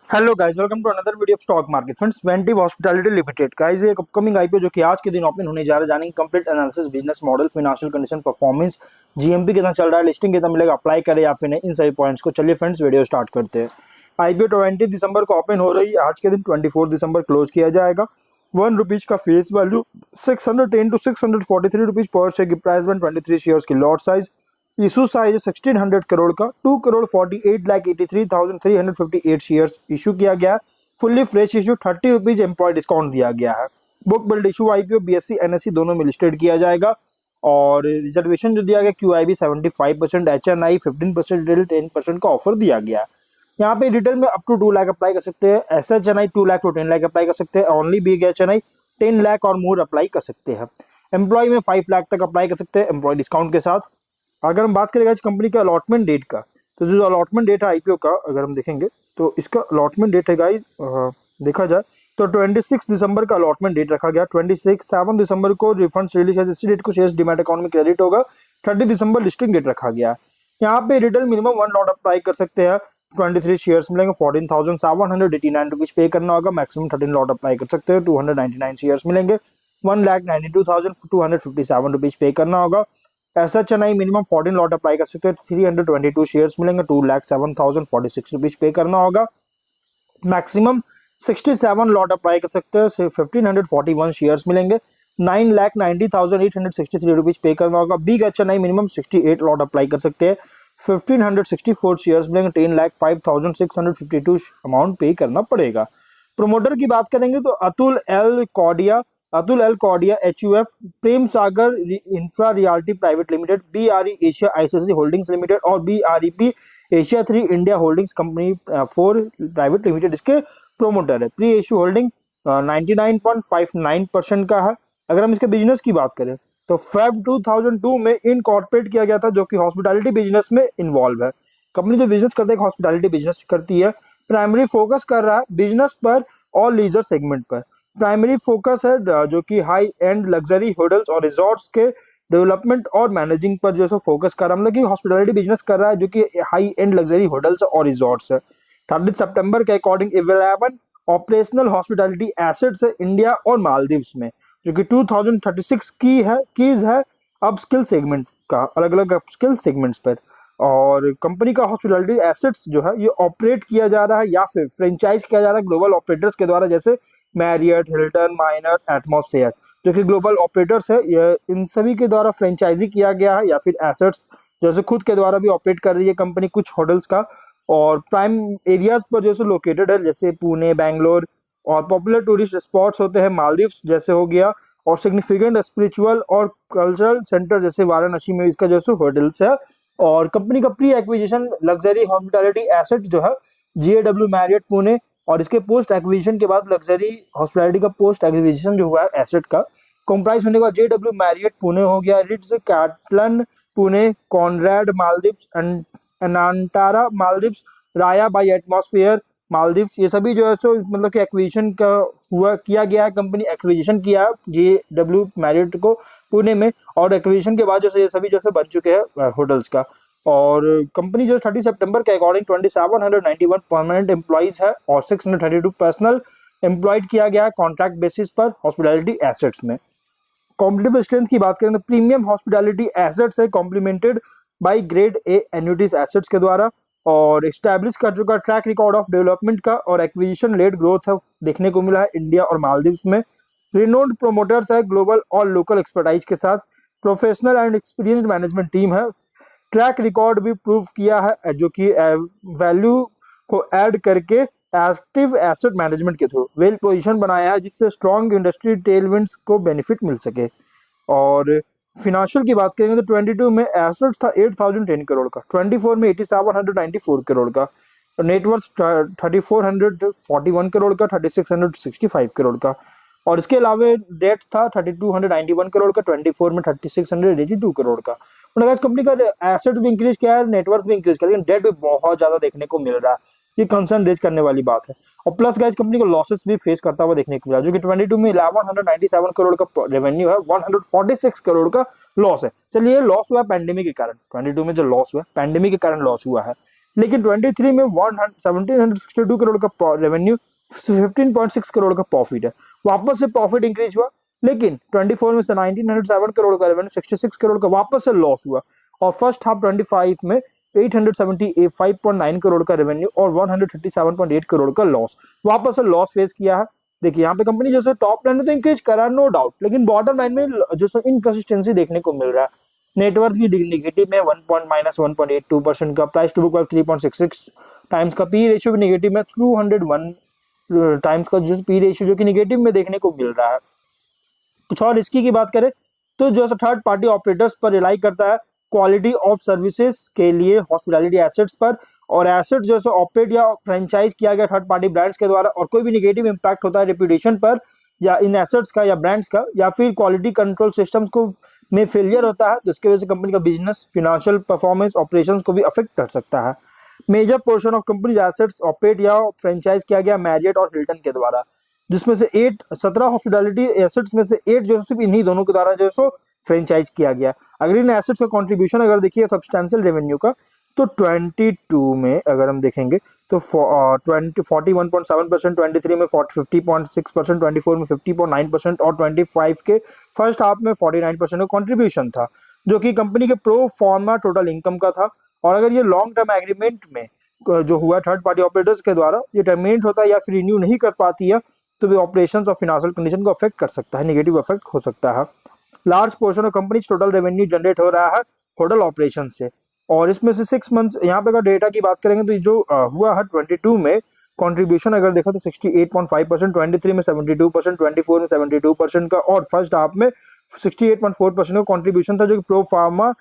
Hello guys, welcome to another video of stock market. Friends, Ventive hospitality limited guys एक upcoming IPO जो कि आज के दिन ओपन होने जा रहा है। जानेंगे complete analysis, business model, financial condition, performance, GMP कितना चल रहा है, लिस्टिंग कितना मिलेगा, अप्लाई करें या फिर नहीं, इन सभी पॉइंट्स को चलिए फ्रेंड्स वीडियो स्टार्ट करते हैं। आईपीओ 20 दिसंबर को ओपन हो रही है। आज के दिन 24 दिसंबर क्लोज किया जाएगा। ₹1 का फेस वैल्यू 610 टू 643 रुपीज पर शेयर की प्राइस में 23 शेयर्स की lot size. Issue size 1600 crore का। 2,48,83,358 शेयर्स इशू किया गया। Fully fresh issue, ₹30 employee discount दिया गया है। Book build issue IPO BSC NSC दोनों में लिस्टेड किया जाएगा। और रिजर्वेशन जो दिया गया QIB 75%, HNI 15%, रिटेल 10% का ऑफर दिया गया है। यहाँ पे रिटेल में अप टू 2 लाख अप्लाई कर सकते हैं। SHNI 2 lakh to 10 lakh apply कर सकते हैं। ओनली बिग HNI 10 लाख और मोर अप्लाई कर सकते हैं। एम्प्लॉय में 5 लाख तक अप्लाई कर सकते हैं एम्प्लॉय डिस्काउंट के साथ। अगर हम बात करेंगे इस कंपनी का अलॉटमेंट डेट का, तो जो अलॉटमेंट डेट है आईपीओ का अगर हम देखेंगे तो इसका अलॉटमेंट डेट है गाइज, देखा जाए तो 26 दिसंबर का अलॉटमेंट डेट रखा गया। 7 दिसंबर को रिफंड रिलीज है, इसी डेट को शेयर्स डीमैट अकाउंट में क्रेडिट होगा। 30 दिसंबर लिस्टिंग डेट रखा गया। यहाँ पे रिटेल मिनिमम 1 लॉट अप्लाई कर सकते हैं। 23 शेयर्स मिलेंगे। 14,789 रुपीज पे करना होगा। मैक्सिमम 13 लॉट अप्लाई कर सकते हैं। 299 शेयर्स मिलेंगे। 1,92,257 रुपीज पे करना होगा। SHNI मिनिमम 14 लॉट अप्लाई कर सकते हैं। 322 शेयर्स मिलेंगे। 2,07,046 रुपीज पे करना होगा। मैक्सिमम 67 लॉट अप्लाई कर सकते हैं। 1,541 शेयर्स मिलेंगे। 9,90,863 रुपीज पे करना होगा। Big HNI minimum 68 lot apply कर सकते हैं। 1,564 शेयर्स मिलेंगे। 10,05,652 अमाउंट पे करना पड़ेगा। प्रोमोटर की बात करेंगे तो Atul L Kaudia HUF, Prem Sagar infra realty private limited, BRE Asia ICC holdings limited और BREP Asia 3 India holdings company 4 private limited इसके प्रोमोटर है। प्री इश्यू होल्डिंग 99.59% का है। अगर हम इसके बिजनेस की बात करें तो फेब 2002 में इनकॉर्पोरेट किया गया था, जो कि हॉस्पिटैलिटी बिजनेस में इन्वॉल्व है। कंपनी जो बिजनेस करते हैं हॉस्पिटैलिटी बिजनेस करती है। प्राइमरी फोकस कर रहा है बिजनेस पर और लीजर सेगमेंट पर। प्राइमरी फोकस है जो कि हाई एंड लग्जरी होटल्स और रिजॉर्ट्स के डेवलपमेंट और मैनेजिंग पर जो है फोकस कर रहा है। मतलब कि हॉस्पिटैलिटी बिजनेस कर रहा है जो कि हाई एंड लग्जरी होटल्स और रिजॉर्ट्स है। 30 सितंबर के अकॉर्डिंग 11 ऑपरेशनल हॉस्पिटैलिटी एसेट्स है इंडिया और मालदीव्स में, जो कि 2036 कीज है अब स्किल सेगमेंट का, अलग अलग अप स्किल सेगमेंट्स पर। और कंपनी का हॉस्पिटैलिटी एसेट्स जो है ये ऑपरेट किया जा रहा है या फिर फ्रेंचाइज किया जा रहा है ग्लोबल ऑपरेटर्स के द्वारा, जैसे मैरियट, हिल्टन, माइनर, एटमॉस्फेयर, जो कि ग्लोबल ऑपरेटर्स है। ये इन सभी के द्वारा फ्रेंचाइजी किया गया है या फिर एसेट्स जैसे खुद के द्वारा भी ऑपरेट कर रही है कंपनी कुछ होटल्स का। और प्राइम एरियाज पर जैसे लोकेटेड है, जैसे पुणे, बैंगलोर, और पॉपुलर टूरिस्ट स्पॉट्स होते हैं मालदीव्स जैसे हो गया, और सिग्निफिकेंट स्पिरिचुअल और कल्चरल सेंटर जैसे वाराणसी में इसका जैसे होटल्स है। और कंपनी का pre acquisition luxury hospitality asset जो है GAW मैरियट पुणे, और इसके पोस्ट एक्विजिशन के बाद लग्जरी हॉस्पिटैलिटी का पोस्ट एक्विजिशन जो हुआ है एसेट का कंप्राइज होने के बाद JW मैरियट पुणे हो गया, Ritz Catalan Pune, Conrad Maldives, अनांटारा Maldives, राया बाय एटमॉस्फेयर मालदीव्स, ये सभी जो है सो मतलब कि एक्विजिशन का हुआ किया गया है। कंपनी एक्विजिशन किया है JW मैरियट को पुणे में, और एक्विजिशन के बाद जो ये सभी जो बन चुके हैं होटल्स का। और कंपनी जो 30 सितंबर के अकॉर्डिंग 2791 परमानेंट एम्प्लॉइज है और 632 पर्सनल एम्प्लॉयड किया गया है कॉन्ट्रैक्ट बेसिस पर हॉस्पिटैलिटी एसेट्स में। कॉम्पिटिटिव स्ट्रेंथ की बात करें तो प्रीमियम हॉस्पिटैलिटी एसेट्स है complemented by grade A annuities assets के द्वारा, और एस्टैब्लिश कर चुका ट्रैक रिकॉर्ड ऑफ डेवलपमेंट का और एक्विजिशन लेड ग्रोथ है देखने को मिला है इंडिया और मालदीव्स में। रिनोन्ड प्रोमोटर्स है ग्लोबल और लोकल एक्सपर्टाइज के साथ। Professional and experienced management team है। ट्रैक रिकॉर्ड भी प्रूव किया है जो कि वैल्यू को ऐड करके एक्टिव एसेट मैनेजमेंट के थ्रू वेल पोजीशन बनाया है, जिससे स्ट्रॉन्ग इंडस्ट्री टेलविंड्स को बेनिफिट मिल सके। और फिनेंशियल की बात करेंगे तो 22 में एसेट्स था 8,010 करोड़ का, 24 में 8,794 करोड़ का, नेटवर्थ 3,441 करोड़ का, 3,665 करोड़ का, और इसके अलावा डेट था 3,291 करोड़ का, 24 में 3,682 करोड़ का। कंपनी का एसेट भी इंक्रीज किया है, नेटवर्थ भी इंक्रीज किया है, लेकिन डेट भी बहुत ज्यादा देखने को मिल रहा है। ये कंसर्न रेज करने वाली बात है। और प्लस गाइस कंपनी को लॉसेस भी फेस करता हुआ देखने को मिला, जो कि 22 में 1197 करोड़ का रेवेन्यू है, 146 करोड़ का लॉस है। चलिए लॉस हुआ पैंडेमिक के कारण, 22 में जो लॉस हुआ पैंडेमिक के कारण लॉस हुआ है, लेकिन 23 में 1762 करोड़ का रेवेन्यू, 15.6 करोड़ का प्रॉफिट है। वापस से प्रॉफिट इंक्रीज हुआ, लेकिन 24 में से 1907 करोड़ का रेवेन्यू 66 करोड़ का वापस से लॉस हुआ। और फर्स्ट हाफ 25 में 875.9 करोड़ का रेवेन्यू और 137.8 करोड़ का लॉस, वापस से लॉस फेस किया है। देखिए यहाँ पे कंपनी जैसे टॉप लाइन में तो इंक्रीज करा नो डाउट, लेकिन बॉटम लाइन में जैसे इनकंसिस्टेंसी देखने को मिल रहा है। नेटवर्थ भी निगेटिव में -1.82% का, price to book value 3.66 times का, पी रेशियो भी निगेटिव में 201 टाइम्स का जो पी रेशियो जो कि निगेटिव में देखने को मिल रहा है। कुछ और रिस्की की बात करें तो जो थर्ड पार्टी ऑपरेटर्स पर रिलाई करता है क्वालिटी ऑफ सर्विसेज के लिए हॉस्पिटैलिटी एसेट्स पर, और एसेट्स जो है ऑपरेट या फ्रेंचाइज किया गया थर्ड पार्टी ब्रांड्स के द्वारा, और कोई भी नेगेटिव इंपैक्ट होता है रेपुटेशन पर या इन एसेट्स का या ब्रांड्स का, या फिर क्वालिटी कंट्रोल सिस्टम्स को में फेलियर होता है, जिसकी वजह से कंपनी का बिजनेस, फिनेंशियल परफॉर्मेंस, ऑपरेशंस को भी अफेक्ट कर सकता है। Major portion of company assets operate या फ्रेंचाइज किया गया मैरियट और हिल्टन के द्वारा, जिसमें से 17 हॉस्पिटैलिटी एसेट्स में से 8 जो सिर्फ इन्हीं दोनों के द्वारा जो सो फ्रेंचाइज किया गया। अगर इन एसेट्स का कंट्रीब्यूशन अगर देखिए सब्सटेंशियल रेवेन्यू का, तो 22 में अगर हम देखेंगे तो 41.7%, 23 में 50.6%, 24 में 50.9% और 25 के फर्स्ट हाफ में 49% का कंट्रीब्यूशन था, जो कि कंपनी के प्रो फॉर्मा टोटल इनकम का था। और अगर ये लॉन्ग टर्म एग्रीमेंट में जो हुआ थर्ड पार्टी ऑपरेटर्स के द्वारा ये टर्मिनेट होता है या फिर रिन्यू नहीं कर पाती है, तो भी ऑपरेशंस और फिनेंशियल कंडीशन को अफेक्ट कर सकता है, नेगेटिव अफेक्ट हो सकता है। Large portion of company total revenue generate हो रहा है होटल ऑपरेशन से, और इसमें से 6 मंथ्स यहाँ पे अगर डेटा की बात करेंगे तो जो हुआ है 22 में कंट्रीब्यूशन अगर देखा तो 68.5%, 23 में 72%, 24 में 72% का, और फर्स्ट हाफ में 68.4% का कंट्रीब्यूशन था, जो कि प्रो फार्मा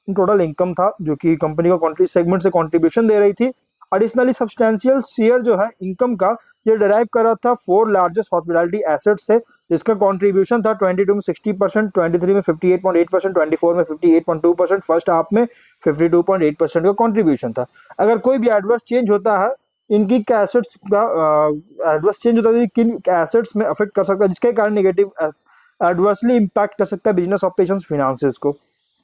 टोटल इनकम था, जो कि कंपनी का कंट्री सेगमेंट से कंट्रीब्यूशन दे रही थी। एडिशनली सब्सटेंशियल शेयर जो है इनकम का ये डिराइव कर रहा था 4 लार्जेस्ट हॉस्पिटैलिटी एसेट्स से, जिसका कंट्रीब्यूशन था 22 में 60%, 23 में 58.8%, 24 में 58.2%, फर्स्ट हाफ में 52.8% का कंट्रीब्यूशन था। अगर कोई भी एडवर्स चेंज होता है इनकी एसेट्स का, एडवर्स चेंज होता है किन एसेट्स में अफेक्ट कर सकता है, जिसके कारण नेगेटिव एडवर्सली इंपैक्ट कर सकता है बिजनेस ऑपरेशंस फिनेंसेस को।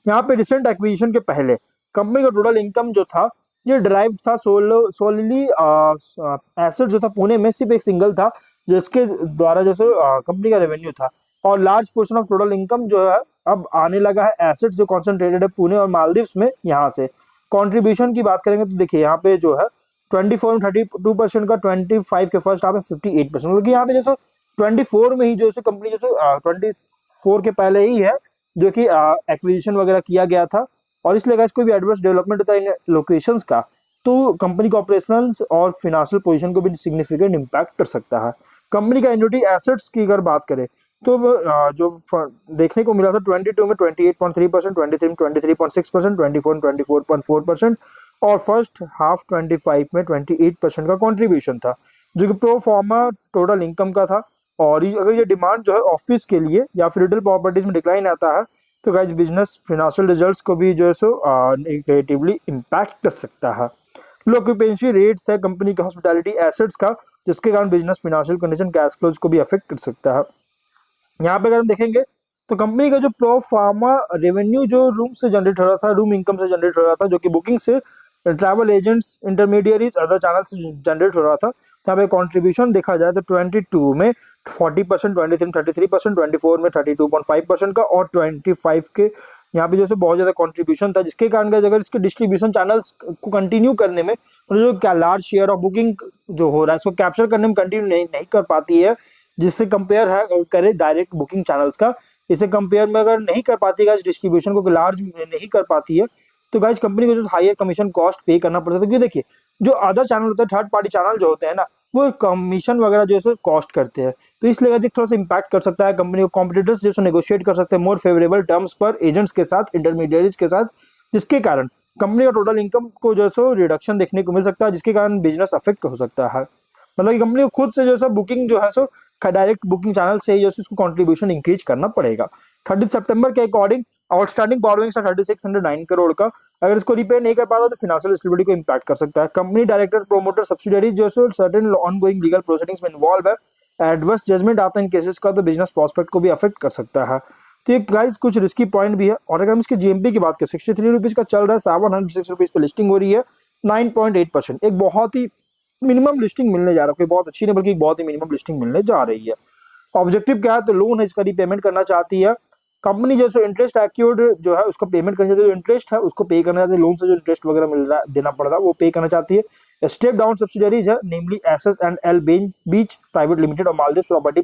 यहाँ पे रिसेंट एक्विजिशन के पहले कंपनी का टोटल इनकम जो था ये ड्राइव था सोलली एसेट जो था पुणे में सिर्फ एक सिंगल था, जिसके द्वारा जैसे कंपनी का रेवेन्यू था, और large portion of total income जो है अब आने लगा है एसेट्स जो कॉन्सेंट्रेटेड है पुणे और मालदीव्स में। यहाँ से कंट्रीब्यूशन की बात करेंगे तो देखिए यहाँ पे जो है 24 में 32% का, 25 के फर्स्ट हाफ में 58%, क्योंकि यहाँ पे जैसे 24 में ही जो है कंपनी जैसे 24 के पहले ही है जो कि एक्विजिशन वगैरह किया गया था, और इसलिए गाइस कोई भी एडवर्स डेवलपमेंट होता है इन लोकेशंस का तो कंपनी के ऑपरेशनल्स और फिनेंशियल पोजीशन को भी सिग्निफिकेंट इंपैक्ट कर सकता है। कंपनी का एन्युटी एसेट्स की अगर बात करें तो जो देखने को मिला था 22 में 28.3%, 23 में 23.6%, 24 में 24.4% और फर्स्ट हाफ 25 में 28% का कंट्रीब्यूशन था, जो कि प्रो फॉर्मा टोटल इनकम का था। और अगर ये डिमांड जो है ऑफिस के लिए या फिर रिटेल प्रॉपर्टीज में डिक्लाइन आता है तो गाइस बिजनेस फिनेंशियल रिजल्ट्स को भी जो है सो नेगेटिवली इम्पैक्ट कर सकता है। लो ऑक्यूपेंसी रेट्स है कंपनी के हॉस्पिटैलिटी एसेट्स का, जिसके कारण business financial condition cash flows को भी अफेक्ट कर सकता है। यहाँ पे अगर हम देखेंगे तो कंपनी का जो प्रो फार्मा रेवेन्यू जो रूम से जनरेट हो रहा था, रूम इनकम से जनरेट हो रहा था, जो कि बुकिंग से, travel agents, intermediaries, other channel से जनरेट हो रहा था, यहाँ पे कंट्रीब्यूशन देखा जाए तो 22 में 40%, 23 में 33%, 24 में 32.5% का, और 25 के यहाँ पे जैसे बहुत ज़्यादा कंट्रीब्यूशन था, जिसके कारण अगर इसके डिस्ट्रीब्यूशन चैनल्स को कंटिन्यू करने में, जो क्या लार्ज शेयर ऑफ बुकिंग जो हो रहा है इसको कैप्चर करने में कंटिन्यू नहीं कर पाती है, जिससे कंपेयर है करे डायरेक्ट बुकिंग चैनल्स का, इसे कंपेयर में अगर नहीं कर पाती है डिस्ट्रीब्यूशन को लार्ज नहीं कर पाती है, तो गाइज कंपनी को जो हायर कमीशन कॉस्ट पे करना पड़ता है। क्योंकि देखिए जो अदर चैनल होते हैं, थर्ड पार्टी चैनल जो होते हैं ना, वो कमीशन वगैरह जो है कॉस्ट करते हैं, तो इसलिए गाइज थोड़ा सा इंपैक्ट कर सकता है कंपनी को। कॉम्पिटिटर्स जैसे नेगोशिएट कर सकते हैं मोर फेवरेबल टर्म्स पर एजेंट्स के साथ, इंटरमीडिएरीज के साथ, जिसके कारण कंपनी का टोटल इनकम को जो है रिडक्शन देखने को मिल सकता है, जिसके कारण बिजनेस अफेक्ट हो सकता है। मतलब कि कंपनी को खुद से जो है बुकिंग जो है सो डायरेक्ट बुकिंग चैनल से जो है इसको कंट्रीब्यूशन इंक्रीज करना पड़ेगा। 30 सितंबर के अकॉर्डिंग आउटस्टैंडिंग बोरोइंग्स 3609 करोड़ का, अगर इसको रिपे नहीं कर पाता तो फिनेंशियल स्टेबिलिटी को इंपैक्ट कर सकता है। कंपनी डायरेक्टर प्रोमोटर सब्सिडियरीज जो है सर्टेन ऑनगोइंग लीगल प्रोसीडिंग्स में इन्वॉल्व है, एडवर्स जजमेंट आता है इन केसेस का तो बिजनेस प्रोस्पेक्ट को भी अफेक्ट कर सकता है। तो ये गाइस कुछ रिस्की पॉइंट भी है। और अगर हम इसके जीएमपी की बात करें 63 रुपीज का चल रहा है, 706 रुपीज पे लिस्टिंग हो रही है, 9.8%, एक बहुत ही मिनिमम लिस्टिंग मिलने जा रहा है, कोई बहुत अच्छी नहीं बल्कि एक बहुत ही मिनिमम लिस्टिंग मिलने जा रही है। ऑब्जेक्टिव क्या है, तो लोन है इसका रीपेमेंट करना चाहती है कंपनी। जैसे इंटरेस्ट एक्यूर्ड जो है उसका पेमेंट करना चाहती है, जो इंटरेस्ट है उसको पे करना चाहती है, लोन से जो इंटरेस्ट वगैरह मिल रहा है देना पड़ रहा है वो पे करना चाहती है। स्टेप डाउन सब्सिडरीज है, namely SS and L beach private limited और Maldives property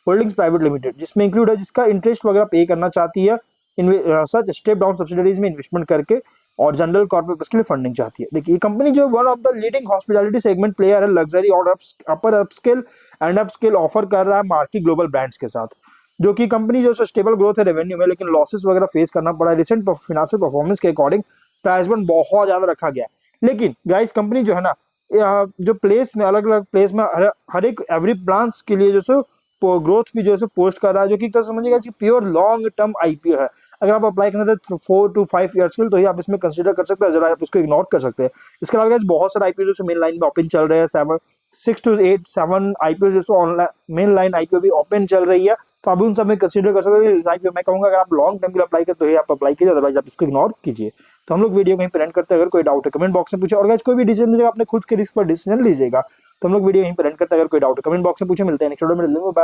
holdings private limited, जिसमें इंक्लूड है, जिसका इंटरेस्ट वगैरह पे करना चाहती है सच स्टेप डाउन सब्सिडरीज में इन्वेस्टमेंट करके और जनरल कॉर्पोरेट के लिए फंडिंग चाहती है। देखिए कंपनी जो one of the leading hospitality segment player है, लग्जरी और अपर अपस्केल एंड अपस्केल ऑफर कर रहा है मार्की ग्लोबल ब्रांड्स के साथ, जो कि कंपनी जो स्टेबल ग्रोथ है रेवेन्यू में, लेकिन लॉसेस वगैरह फेस करना पड़ा है। रिसेंट फाइनेंशियल परफॉर्मेंस के अकॉर्डिंग प्राइस बन बहुत ज्यादा रखा गया है। लेकिन गाइस कंपनी जो है ना जो प्लेस में अलग अलग प्लेस में हर एक एवरी प्लान्स के लिए जो सो ग्रोथ भी जो है पोस्ट कर रहा है, जो कि एक तरह समझिएगा प्योर लॉन्ग टर्म आईपीओ है। अगर आप अप्लाई करना तो 4 to 5 ईयर्स के लिए, तो ही आप इसमें कंसीडर कर सकते हैं, जरा आप इसको इग्नोर कर सकते हैं। इसके अलावा बहुत सारे आईपीओ जो मेन लाइन में ओपन चल रहे हैं, 6 to 8 7 आईपीओ जो ऑनलाइन मेन लाइन आईपीओ भी ओपन चल रही है, तो आप उन सब में कंसीडर कर सकते हैं। इस आईपीओ मैं कहूंगा अगर आप लॉन्ग टर्म के लिए अप्लाई करते तो ही आप अप्लाई कीजिए, अदरवाइज आप इसको इग्नोर कीजिए। तो हम लोग वीडियो कहीं पर एंड करते हैं। अगर कोई डाउट है कमेंट बॉक्स में पूछे, और गाइस कोई भी डिसीजन लीजिएगा अपने खुद के रिस्क पर डिसीजन लीजिएगा। तो हम लोग वीडियो यहीं पर एंड करते हैं। अगर कोई डाउट है कमेंट बॉक्स में पूछे। मिलते हैं नेक्स्ट वीडियो में। बाय।